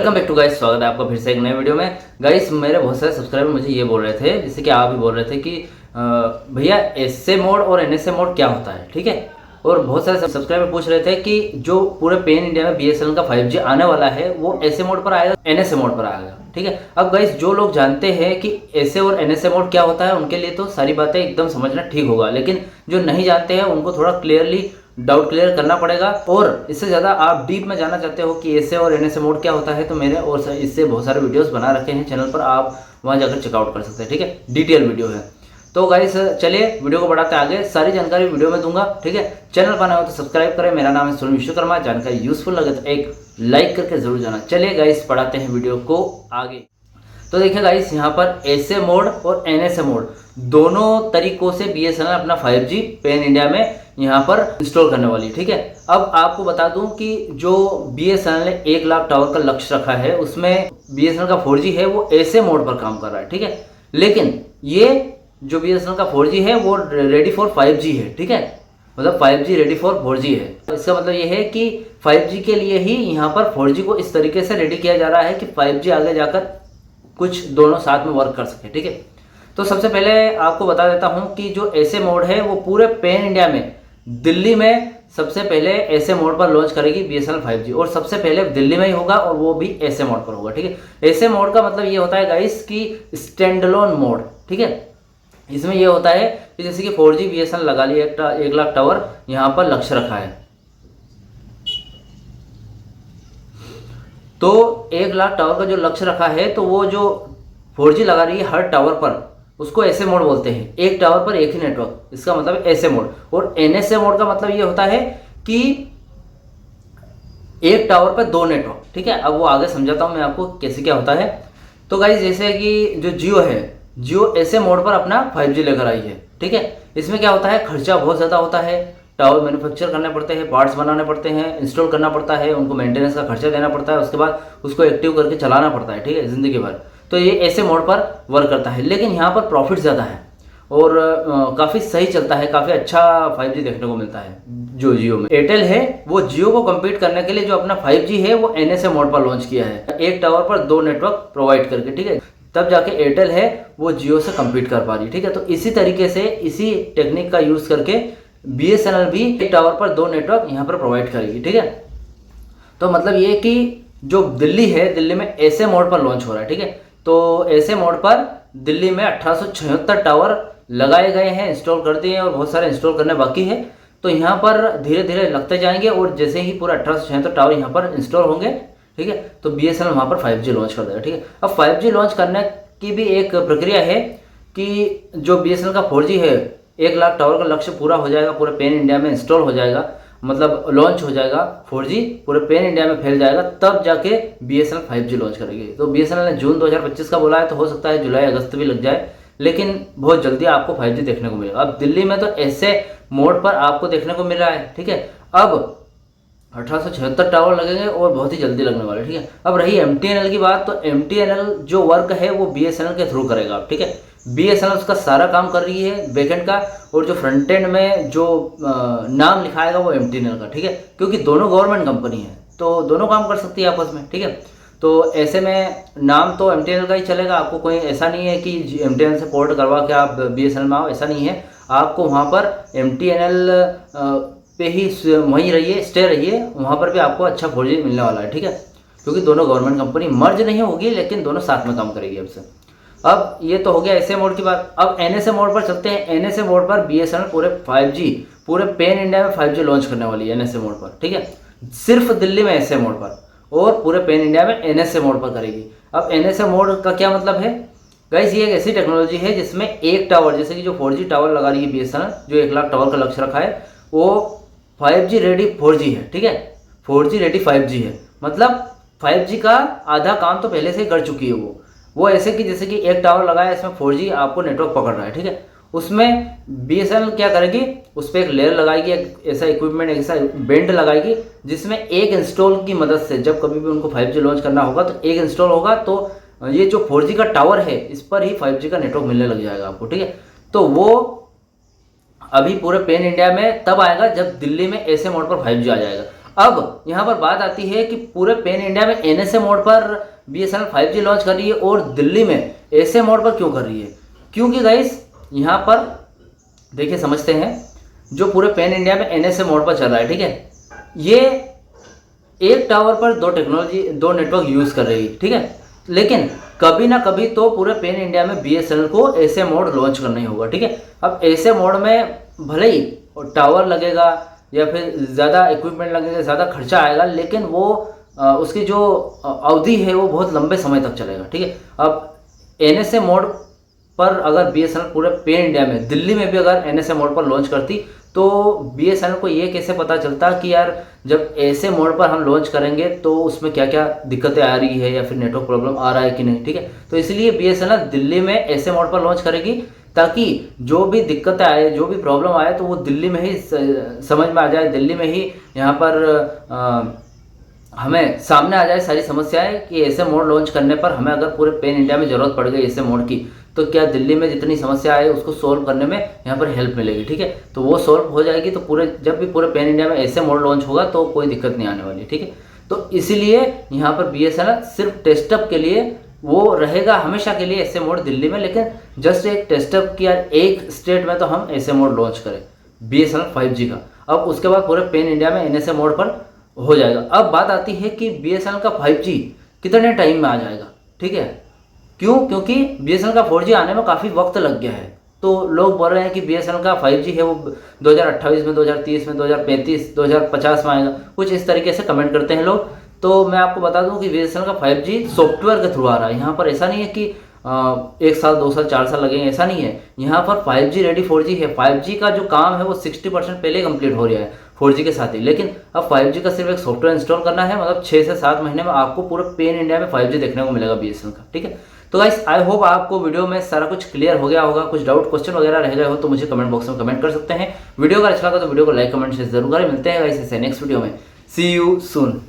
Welcome back to guys. स्वागत है आपका फिर से एक नए वीडियो में। गाइस मेरे बहुत सारे सब्सक्राइबर मुझे ये बोल रहे थे, जैसे कि आप भी बोल रहे थे कि भैया एसए मोड और एनएसए मोड क्या होता है, ठीक है। और बहुत सारे सब्सक्राइबर पूछ रहे थे कि जो पूरे पैन इंडिया में बीएसएनएल का 5G आने वाला है वो एसए मोड पर आएगा, एनएसए मोड पर आएगा, ठीक है। अब गाइस जो लोग जानते हैं कि एसए और एनएसए मोड क्या होता है उनके लिए तो सारी बातें एकदम समझना ठीक होगा, लेकिन जो नहीं जानते हैं उनको थोड़ा क्लियरली डाउट क्लियर करना पड़ेगा। और इससे ज़्यादा आप डीप में जानना चाहते हो कि एसए और एनएसए मोड क्या होता है तो मैंने और इससे बहुत सारे वीडियोस बना रखे हैं चैनल पर, आप वहां जाकर चेकआउट कर सकते हैं, ठीक है। डिटेल वीडियो है। तो गाइस चलिए वीडियो को बढ़ाते आगे, सारी जानकारी वीडियो में दूंगा, ठीक है। चैनल पर नए हो तो सब्सक्राइब करें। मेरा नाम है सुनील विश्वकर्मा। जानकारी यूजफुल लगे तो एक लाइक करके जरूर जाना। चलिए गाइस बढ़ाते हैं वीडियो को आगे। तो देखिए गाइस यहाँ पर एसए मोड और एनएसए मोड दोनों तरीकों से बीएसएनएल अपना 5G पैन इंडिया में यहाँ पर इंस्टॉल करने वाली, ठीक है। अब आपको बता दूं कि जो बीएसएनएल ने 1 लाख टावर का लक्ष्य रखा है उसमें बीएसएनएल का 4G है वो एसए मोड पर काम कर रहा है, ठीक है। लेकिन ये जो बीएसएनएल का 4G है वो रेडी फॉर 5G है, ठीक है। मतलब 5G रेडी फॉर 4G है। इसका मतलब ये है कि 5G के लिए ही यहाँ पर 4G को इस तरीके से रेडी किया जा रहा है कि 5G आगे जाकर कुछ दोनों साथ में वर्क कर सके, ठीक है। तो सबसे पहले आपको बता देता हूँ कि जो एसए मोड है वो पूरे पैन इंडिया में दिल्ली में सबसे पहले एसए मोड पर लॉन्च करेगी बीएसएनएल 5G, और सबसे पहले दिल्ली में ही होगा और वो भी एसए मोड पर होगा, ठीक है। एसए मोड का मतलब ये होता है गाइस कि स्टैंडअलोन मोड, ठीक है। इसमें ये होता है कि जैसे कि 4G बीएसएनएल लगा लिया, 1 लाख टावर यहाँ पर लक्ष्य रखा है, तो 1 लाख टावर का जो लक्ष्य रखा है तो वो जो 4G लगा रही है हर टावर पर उसको एसए मोड बोलते हैं। एक टावर पर एक ही नेटवर्क, इसका मतलब एसए मोड। और एनएसए मोड का मतलब ये होता है कि एक टावर पर 2 नेटवर्क, ठीक है। अब वो आगे समझाता हूं मैं आपको कैसे क्या होता है। तो गाइस जैसे कि जो जियो है, जियो एसए मोड पर अपना 5G लेकर आई है, ठीक है। इसमें क्या होता है, खर्चा बहुत ज़्यादा होता है, टावर मैन्युफैक्चर करने पड़ते हैं, पार्ट्स बनाने पड़ते हैं, इंस्टॉल करना पड़ता है, उनको मेंटेनेंस का खर्चा देना पड़ता है, उसके बाद उसको एक्टिव करके चलाना पड़ता है, ठीक है, ज़िंदगी भर। तो ये ऐसे मोड पर वर्क करता है, लेकिन यहाँ पर प्रॉफिट ज़्यादा है और काफ़ी सही चलता है, काफ़ी अच्छा 5G देखने को मिलता है जो जियो में। एयरटेल है वो जियो को कम्पीट करने के लिए जो अपना 5G है वो एनएसए मोड पर लॉन्च किया है, एक टावर पर 2 नेटवर्क प्रोवाइड करके, ठीक है। तब जाके एयरटेल है वो जियो से कम्पीट कर पा रही, ठीक है। तो इसी तरीके से इसी टेक्निक का यूज़ करके बीएसएनएल भी एक टावर पर 2 नेटवर्क यहाँ पर प्रोवाइड करेगी, ठीक है। तो मतलब ये कि जो दिल्ली है, दिल्ली में एसए मोड पर लॉन्च हो रहा है, ठीक है। तो एसए मोड पर दिल्ली में 1876 टावर लगाए गए हैं, इंस्टॉल कर दिए हैं और बहुत सारे इंस्टॉल करने बाकी है। तो यहाँ पर धीरे धीरे लगते जाएंगे और जैसे ही पूरा 1876 टावर यहाँ पर इंस्टॉल होंगे, ठीक है, तो बीएसएनएल वहाँ पर 5G लॉन्च कर देगा, ठीक है। अब 5G लॉन्च करने की भी एक प्रक्रिया है कि जो बीएसएनएल का 4G है 1 लाख टावर का लक्ष्य पूरा हो जाएगा, पूरे पैन इंडिया में इंस्टॉल हो जाएगा, मतलब लॉन्च हो जाएगा 4G पूरे पैन इंडिया में फैल जाएगा, तब जाके बीएसएनएल 5G लॉन्च करेगी। तो बीएसएनएल ने जून 2025 का बोला है, तो हो सकता है जुलाई अगस्त भी लग जाए, लेकिन बहुत जल्दी आपको 5G देखने को मिलेगा। अब दिल्ली में तो ऐसे मोड पर आपको देखने को मिल रहा है, ठीक है। अब 1876 टावर लगेंगे और बहुत ही जल्दी लगने वाले, ठीक है। अब रही एमटीएनएल की बात, तो एमटीएनएल जो वर्क है वो बीएसएनएल के थ्रू करेगा, ठीक है। बीएसएनएल उसका सारा काम कर रही है बैकएंड का, और जो फ्रंट एंड में जो नाम लिखाएगा वो एमटीएनएल का, ठीक है, क्योंकि दोनों गवर्नमेंट कंपनी है तो दोनों काम कर सकती है आपस में, ठीक है। तो ऐसे में नाम तो एमटीएनएल का ही चलेगा, आपको कोई ऐसा नहीं है कि एमटीएनएल से पोर्ट करवा के आप बीएसएनएल में आओ, ऐसा नहीं है। आपको वहाँ पर एमटीएनएल पे ही वहीं रहिए, स्टे रहिए, वहाँ पर भी आपको अच्छा 4G मिलने वाला है, ठीक है, क्योंकि दोनों गवर्नमेंट कंपनी मर्ज नहीं होगी लेकिन दोनों साथ में काम करेगी अब से। अब ये तो हो गया एसए मोड की बात। अब एनएसए मोड पर चलते हैं। एनएसए मोड पर बीएसएनएल पूरे 5G पूरे पैन इंडिया में 5G लॉन्च करने वाली है एनएसए मोड पर, ठीक है। सिर्फ दिल्ली में एसए मोड पर और पूरे पैन इंडिया में एनएसए मोड पर करेगी। अब एनएसए मोड का क्या मतलब है गाइस, ये एक ऐसी टेक्नोलॉजी है जिसमें एक टावर, जैसे कि जो 4G टावर लगा रही है बीएसएनएल, जो 1 लाख टावर का लक्ष्य रखा है, वो 5G रेडी 4G है, ठीक है। 4G रेडी 5G है, मतलब 5G का आधा काम तो पहले से ही कर चुकी है वो ऐसे कि जैसे कि एक टावर लगाया, इसमें 4G आपको नेटवर्क पकड़ रहा है, ठीक है। उसमें बीएसएनएल क्या करेगी, उस पर एक लेयर लगाएगी, एक ऐसा इक्विपमेंट, ऐसा बेंड लगाएगी जिसमें एक इंस्टॉल की मदद से जब कभी भी उनको 5G लॉन्च करना होगा तो एक इंस्टॉल होगा, तो ये जो 4G का टावर है इस पर ही 5G का नेटवर्क मिलने लग जाएगा आपको, ठीक है। तो वो अभी पूरे पैन इंडिया में तब आएगा जब दिल्ली में ऐसे मोड पर 5G आ जाएगा। अब यहाँ पर बात आती है कि पूरे पैन इंडिया में NSA मोड पर BSNL 5G लॉन्च कर रही है और दिल्ली में SA मोड पर क्यों कर रही है? क्योंकि गाइस यहाँ पर देखिए समझते हैं, जो पूरे पैन इंडिया में NSA मोड पर चल रहा है, ठीक है, ये एक टावर पर दो नेटवर्क यूज़ कर रही है, ठीक है, लेकिन कभी ना कभी तो पूरे पैन इंडिया में BSNL को ऐसे मोड लॉन्च करना ही होगा, ठीक है। अब ऐसे मोड में भले ही टावर लगेगा या फिर ज़्यादा इक्विपमेंट लगेगा, ज़्यादा खर्चा आएगा, लेकिन वो उसकी जो अवधि है वो बहुत लंबे समय तक चलेगा, ठीक है। अब NSA मोड पर अगर BSNL पूरे पैन इंडिया में, दिल्ली में भी अगर NSA मोड पर लॉन्च करती तो BSNL को ये कैसे पता चलता कि यार जब ऐसे मोड पर हम लॉन्च करेंगे तो उसमें क्या क्या दिक्कतें आ रही है या फिर नेटवर्क प्रॉब्लम आ रहा है कि नहीं, ठीक है। तो इसलिए BSNL दिल्ली में ऐसे मोड पर लॉन्च करेगी ताकि जो भी दिक्कतें आए, जो भी प्रॉब्लम आए तो वो दिल्ली में ही समझ में आ जाए, दिल्ली में ही यहाँ पर हमें सामने आ जाए सारी समस्याएं कि ऐसे मोड लॉन्च करने पर हमें अगर पूरे पैन इंडिया में ज़रूरत पड़ गई ऐसे मोड की, तो क्या दिल्ली में जितनी समस्या आए उसको सोल्व करने में यहाँ पर हेल्प मिलेगी, ठीक है। तो वो सोल्व हो जाएगी, तो जब भी पूरे पैन इंडिया में ऐसे मोड लॉन्च होगा तो कोई दिक्कत नहीं आने वाली, ठीक है। तो इसीलिए यहाँ पर BSNL सिर्फ टेस्टअप के लिए वो रहेगा हमेशा के लिए ऐसे मोड दिल्ली में, लेकिन जस्ट एक टेस्टअप की यार एक स्टेट में तो हम ऐसे मोड लॉन्च करें BSNL 5G का। अब उसके बाद पूरे पैन इंडिया में NSA मोड पर हो जाएगा। अब बात आती है कि BSNL का 5G कितने टाइम में आ जाएगा, ठीक है। क्यों? क्योंकि BSNL का 4G आने में काफ़ी वक्त लग गया है, तो लोग बोल रहे हैं कि BSNL का 5G है वो 2028 में, 2030 में, 2035, 2050 में आएगा, कुछ इस तरीके से कमेंट करते हैं लोग। तो मैं आपको बता दूं कि BSNL का 5G सॉफ्टवेयर के थ्रू आ रहा है। यहाँ पर ऐसा नहीं है कि 1 साल 2 साल 4 साल लगेंगे, ऐसा नहीं है। यहाँ पर 5G रेडी 4G है। 5G का जो काम है वो 60% पहले कंप्लीट हो रहा है 4G के साथ ही, लेकिन अब 5G का सिर्फ एक सॉफ्टवेयर इंस्टॉल करना है, मतलब 6 से 7 महीने में आपको पूरे पैन इंडिया में 5G देखने को मिलेगा BSNL का, ठीक है। तो गाइस आई होप आपको वीडियो में सारा कुछ क्लियर हो गया होगा। कुछ डाउट क्वेश्चन वगैरह रह गए हो तो मुझे कमेंट बॉक्स में कमेंट कर सकते हैं। वीडियो का अच्छा लगा तो वीडियो को लाइक कमेंट शेयर जरूर करें। मिलते हैं गाइस ऐसे नेक्स्ट वीडियो में। सी यू सून।